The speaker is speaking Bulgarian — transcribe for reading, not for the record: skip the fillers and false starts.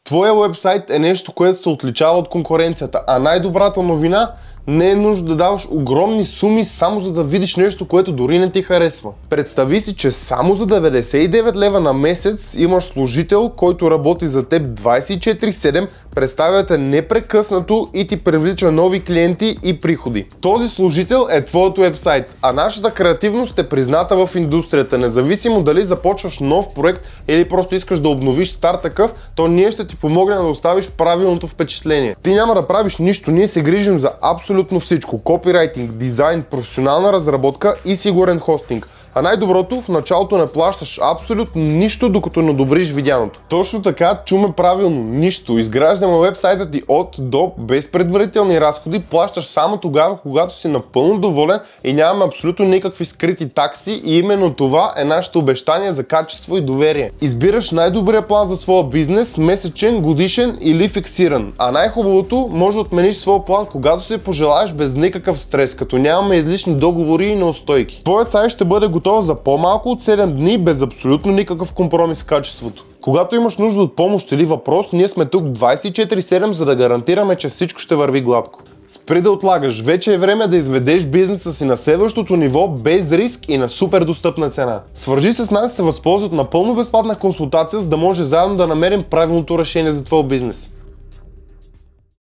Твоя уебсайт е нещо, което се отличава от конкуренцията, а най-добрата новина – не е нужда да даваш огромни суми само за да видиш нещо, което дори не ти харесва. Представи си, че само за 99 лева на месец имаш служител, който работи за теб 24/7, представя те непрекъснато и ти привлича нови клиенти и приходи. Този служител е твоят уебсайт, а нашата креативност е призната в индустрията. Независимо дали започваш нов проект или просто искаш да обновиш стар такъв, то ние ще ти помогнем да оставиш правилното впечатление. Ти няма да правиш нищо, ние се грижим за абсолютно всичко. Копирайтинг, дизайн, професионална разработка и сигурен хостинг. А най-доброто, в началото не плащаш абсолютно нищо, докато надобриш видяното. Точно така, чуме правилно, нищо. Изграждаме вебсайта ти от до, без предварителни разходи, плащаш само тогава, когато си напълно доволен и нямаме абсолютно никакви скрити такси и именно това е нашето обещание за качество и доверие. Избираш най-добрия план за своя бизнес, месечен, годишен или фиксиран. А най-хубавото, може да отмениш своя план, когато си пожелаеш без никакъв стрес, като нямаме излишни договори и неустойки. Твоят сайт ще бъде готов за по-малко от 7 дни без абсолютно никакъв компромис в качеството. Когато имаш нужда от помощ или въпрос, ние сме тук 24/7, за да гарантираме, че всичко ще върви гладко. Спри да отлагаш, вече е време да изведеш бизнеса си на следващото ниво без риск и на супер достъпна цена. Свържи се с нас и се възползва от напълно безплатна консултация, за да може заедно да намерим правилното решение за твой бизнес.